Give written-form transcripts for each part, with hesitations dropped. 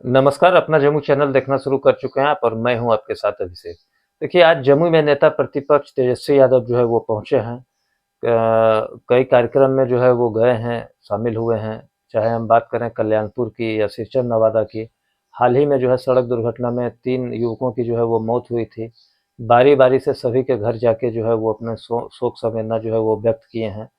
नमस्कार, अपना जम्मू चैनल देखना शुरू कर चुके हैं आप और मैं हूं आपके साथ अभिषेक। देखिए, आज जम्मू में नेता प्रतिपक्ष तेजस्वी यादव जो है वो पहुंचे हैं। कई कार्यक्रम में जो है वो गए हैं, शामिल हुए हैं, चाहे हम बात करें कल्याणपुर की या सिरसा नवादा की। हाल ही में जो है सड़क दुर्घटना में 3 युवकों की जो है वो मौत हुई थी। बारी-बारी से सभी के घर जाके जो है वो अपने शोक संवेदना जो है वो व्यक्त किए हैं।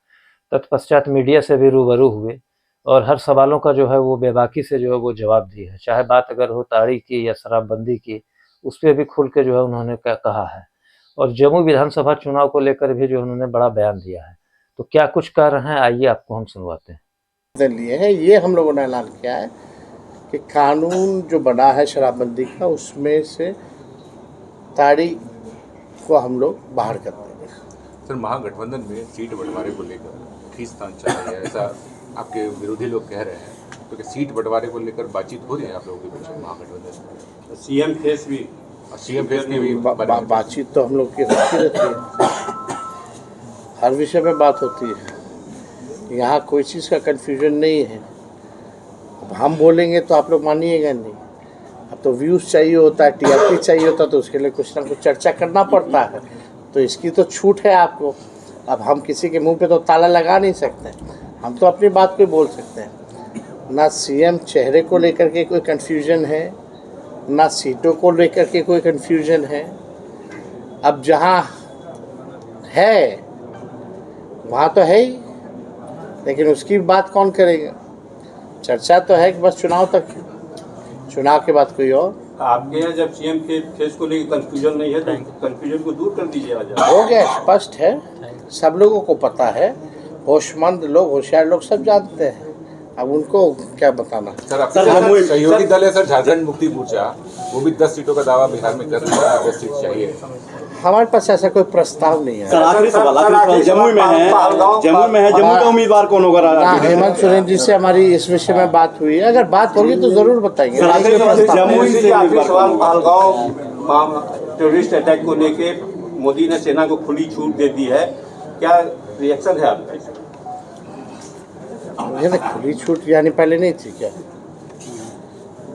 तत्पश्चात मीडिया से भी रूबरू हुए और हर सवालों का जो है वो बेबाकी से जो है वो जवाब दिए हैं। चाहे बात अगर हो ताड़ी की या शराबबंदी की, उस पे भी खुल के जो है उन्होंने क्या कहा है। और जम्मू विधानसभा चुनाव को लेकर भी जो उन्होंने बड़ा बयान दिया है। तो क्या कुछ कह रहे हैं, आइए आपको हम सुनवाते हैं। लिए हैं। ये हम लोगों ने ऐलान किया है कि कानून जो बना है शराबबंदी का, उसमें से ताड़ी को हम लोग बाहर कर देंगे। सर, महागठबंधन में सीट बंटवारे को लेकर खींचतान चल रही है, ऐसा आपके विरोधी लोग कह रहे हैं। तो क्या सीट बंटवारे को लेकर बातचीत हो रही है आप लोगों के बीच में महागठबंधन में? सीएम फेस भी की भी बातचीत तो हम लोग की होती रहती है, हर विषय में बात होती है। यहाँ कोई चीज़ का कन्फ्यूजन नहीं है। अब हम बोलेंगे तो आप लोग मानिएगा नहीं। अब तो व्यूज़ चाहिए होता है, टीआरपी चाहिए होता है, तो उसके लिए कुछ ना कुछ चर्चा करना पड़ता है। तो इसकी तो छूट है आपको। अब हम किसी के मुंह पे तो ताला लगा नहीं सकते। हम तो अपनी बात को बोल सकते हैं। ना सीएम चेहरे को लेकर के कोई कन्फ्यूजन है, ना सीटों को लेकर के कोई कन्फ्यूजन है। अब जहाँ है वहाँ तो है ही, लेकिन उसकी बात कौन करेगा। चर्चा तो है कि बस चुनाव तक है, चुनाव के बाद कोई और। आपके यहाँ जब सीएम के फेस को लेकर कंफ्यूजन नहीं है तो कंफ्यूजन को दूर कर दीजिए आज। हो गया, स्पष्ट है, सब लोगों को पता है। होशमंद लोग, होशियार लोग सब जानते हैं। अब उनको क्या बताना। सर, आपका सहयोगी दल है सर झारखंड मुक्ति मोर्चा, वो भी 10 सीटों का दावा बिहार में कर रहा है, 10 सीट चाहिए। हमारे पास ऐसा कोई प्रस्ताव नहीं है। सर, आखिरी सवाल जम्मू में है, जम्मू का उम्मीदवार कौन होगा? हेमंत सोरेन जी से हमारी इस विषय में बात हुई है। अगर बात होगी तो जरूर बताएंगे। जम्मू से आखिरी सवाल, पहलगांव टेररिस्ट अटैक को लेके मोदी ने सेना को खुली छूट दे दी है, क्या रिएक्शन है आपका? खुली छूट यानी पहले नहीं थी क्या?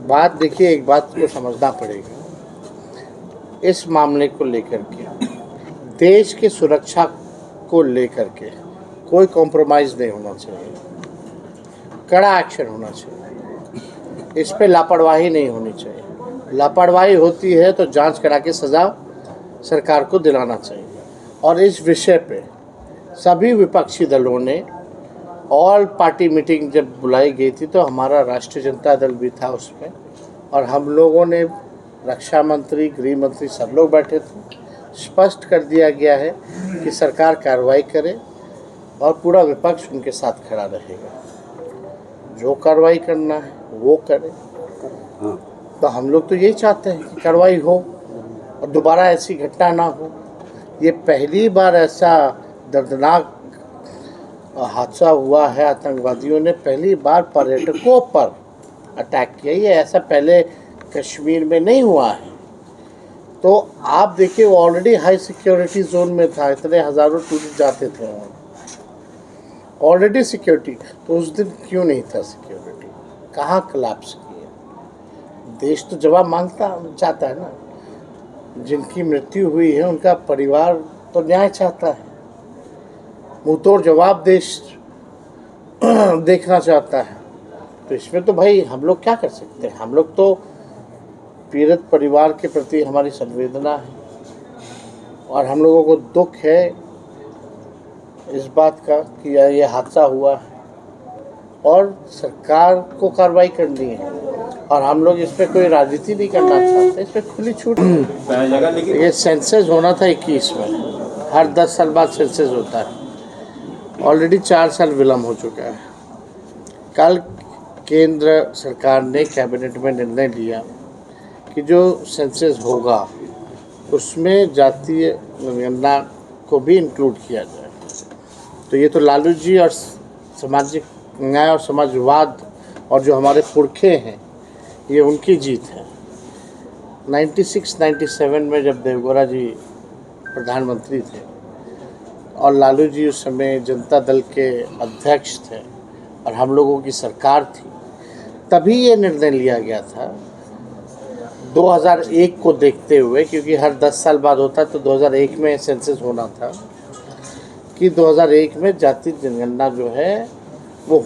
बात देखिए, एक बात को समझना पड़ेगा। इस मामले को लेकर के, देश की सुरक्षा को लेकर के कोई कॉम्प्रोमाइज़ नहीं होना चाहिए। कड़ा एक्शन होना चाहिए। इस पे लापरवाही नहीं होनी चाहिए। लापरवाही होती है तो जांच करा के सज़ा सरकार को दिलाना चाहिए। और इस विषय पे सभी विपक्षी दलों ने ऑल पार्टी मीटिंग जब बुलाई गई थी तो हमारा राष्ट्रीय जनता दल भी था उसमें, और हम लोगों ने, रक्षा मंत्री, गृह मंत्री, सब लोग बैठे थे। स्पष्ट कर दिया गया है कि सरकार कार्रवाई करे और पूरा विपक्ष उनके साथ खड़ा रहेगा। जो कार्रवाई करना है वो करे। तो हम लोग तो यही चाहते हैं कि कार्रवाई हो और दोबारा ऐसी घटना ना हो। ये पहली बार ऐसा दर्दनाक हादसा हुआ है। आतंकवादियों ने पहली बार पर्यटकों पर अटैक किया। ये ऐसा पहले कश्मीर में नहीं हुआ है। तो आप देखिए, वो ऑलरेडी हाई सिक्योरिटी जोन में था, इतने हज़ारों टूरिस्ट जाते थे वहाँ, ऑलरेडी सिक्योरिटी। तो उस दिन क्यों नहीं था सिक्योरिटी? कहाँ कोलैप्स किया? देश तो जवाब मांगता चाहता है ना। जिनकी मृत्यु हुई है उनका परिवार तो न्याय चाहता है, मुंहतोड़ जवाब देश देखना चाहता है। तो इसमें तो भाई हम लोग क्या कर सकते हैं? हम लोग तो, पीड़ित परिवार के प्रति हमारी संवेदना है और हम लोगों को दुख है इस बात का कि ये हादसा हुआ है और सरकार को कार्रवाई करनी है। और हम लोग इस पर कोई राजनीति नहीं करना चाहते, इस पर खुली छूट। ये सेंसस होना था 21 में, हर 10 साल बाद सेंसस होता है। ऑलरेडी 4 साल विलम्ब हो चुका है। कल केंद्र सरकार ने कैबिनेट में निर्णय लिया कि जो सेंसस होगा उसमें जातीय जनगणना को भी इंक्लूड किया जाए। तो ये तो लालू जी और सामाजिक न्याय और समाजवाद और जो हमारे पुरखे हैं, ये उनकी जीत है। 96-97 में जब देवगौड़ा जी प्रधानमंत्री थे और लालू जी उस समय जनता दल के अध्यक्ष थे और हम लोगों की सरकार थी, तभी ये निर्णय लिया गया था 2001 को देखते हुए, क्योंकि हर 10 साल बाद होता तो 2001 में सेंसस होना था, कि 2001 में जाति जनगणना जो है वो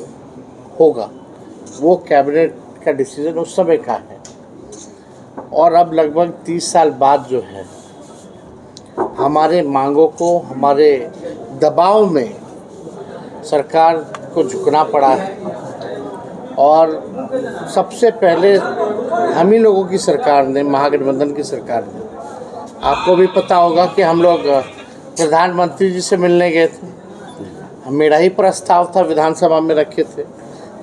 होगा। वो कैबिनेट का डिसीजन उस समय का है। और अब लगभग 30 साल बाद जो है हमारे मांगों को, हमारे दबाव में सरकार को झुकना पड़ा है। और सबसे पहले हम ही लोगों की सरकार ने, महागठबंधन की सरकार ने, आपको भी पता होगा कि हम लोग प्रधानमंत्री जी से मिलने गए थे। मेरा ही प्रस्ताव था, विधानसभा में रखे थे,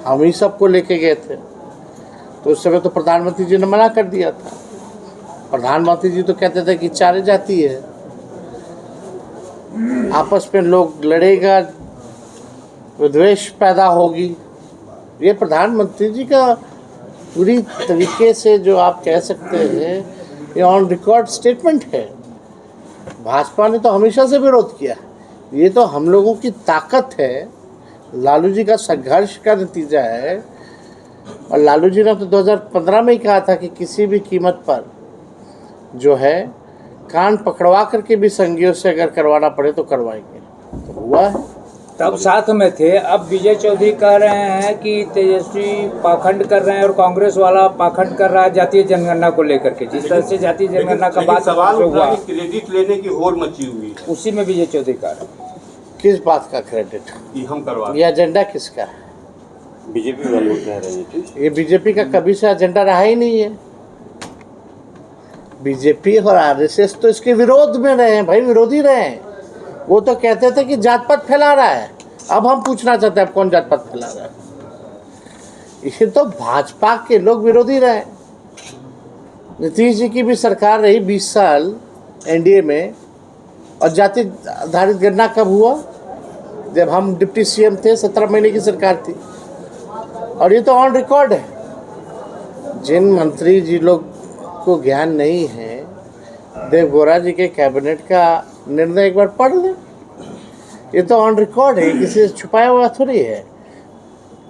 हम ही सबको लेके गए थे। तो उस समय तो प्रधानमंत्री जी ने मना कर दिया था। प्रधानमंत्री जी तो कहते थे कि चारे जाती है, आपस में लोग लड़ेगा, विद्वेष पैदा होगी। ये प्रधानमंत्री जी का पूरी तरीके से, जो आप कह सकते हैं, ये ऑन रिकॉर्ड स्टेटमेंट है। भाजपा ने तो हमेशा से विरोध किया। ये तो हम लोगों की ताकत है, लालू जी का संघर्ष का नतीजा है। और लालू जी ने तो 2015 में ही कहा था कि किसी भी कीमत पर जो है कान पकड़वा करके भी संघियों से अगर करवाना पड़े तो करवाएंगे। तो हुआ है। तब साथ में थे। अब विजय चौधरी कह रहे हैं कि तेजस्वी पाखंड कर रहे हैं और कांग्रेस वाला पाखंड कर रहा है जातीय जनगणना को लेकर के। जिस तरह से जातीय जनगणना का बात सवाल हुआ, क्रेडिट लेने की होड़ मची हुई है। उसी में विजय चौधरी कह रहे हैं। किस बात का क्रेडिट? कि हम करवा ये एजेंडा किसका है? बीजेपी वाले कह रहे हैं। ये बीजेपी का कभी से एजेंडा रहा ही नहीं है। बीजेपी और आरएसएस तो इसके विरोध में रहे हैं भाई, विरोधी रहे हैं। वो तो कहते थे कि जात पात फैला रहा है। अब हम पूछना चाहते हैं कौन जात पात फैला रहा है? इसे तो भाजपा के लोग विरोधी रहे। नीतीश जी की भी सरकार रही 20 साल एनडीए में, और जाति आधारित गणना कब हुआ? जब हम डिप्टी सीएम थे, 17 महीने की सरकार थी। और ये तो ऑन रिकॉर्ड है। जिन मंत्री जी लोग को ज्ञान नहीं है, देवगौड़ा जी के कैबिनेट का निर्णय एक बार पढ़ लें। ये तो ऑन रिकॉर्ड है, किसी से छुपाया हुआ थोड़ी है।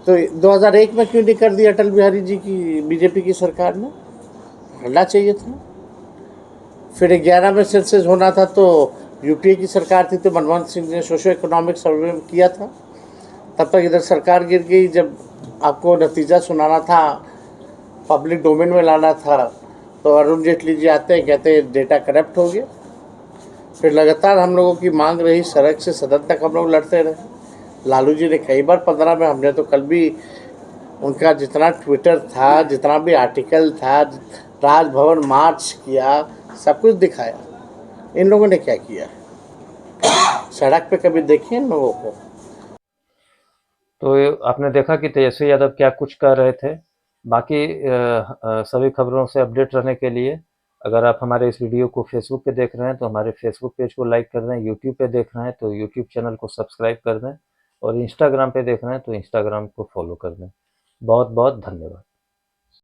तो 2001 में क्यों नहीं कर दिया अटल बिहारी जी की बीजेपी की सरकार ने? करना चाहिए था। फिर 11 में सेंसस होना था तो यूपीए की सरकार थी, तो मनमोहन सिंह ने सोशो इकोनॉमिक सर्वे किया था। तब तक इधर सरकार गिर गई। जब आपको नतीजा सुनाना था, पब्लिक डोमेन में लाना था, तो अरुण जेटली जी आते हैं, कहते हैं डेटा करप्ट हो गया। फिर लगातार हम लोगों की मांग रही, सड़क से सदन तक हम लोग लड़ते रहे। लालू जी ने कई बार 15 में, हमने तो कल भी उनका जितना ट्विटर था, जितना भी आर्टिकल था, राजभवन मार्च किया, सब कुछ दिखाया। इन लोगों ने क्या किया? सड़क पे कभी देखे इन लोगों को? तो आपने देखा कि तेजस्वी यादव क्या कुछ कर रहे थे। बाकी सभी खबरों से अपडेट रहने के लिए अगर आप हमारे इस वीडियो को फेसबुक पे देख रहे हैं तो हमारे फेसबुक पेज को लाइक कर दें, यूट्यूब पे देख रहे हैं तो यूट्यूब चैनल को सब्सक्राइब कर दें, और इंस्टाग्राम पे देख रहे हैं तो इंस्टाग्राम को फॉलो कर दें। बहुत बहुत धन्यवाद।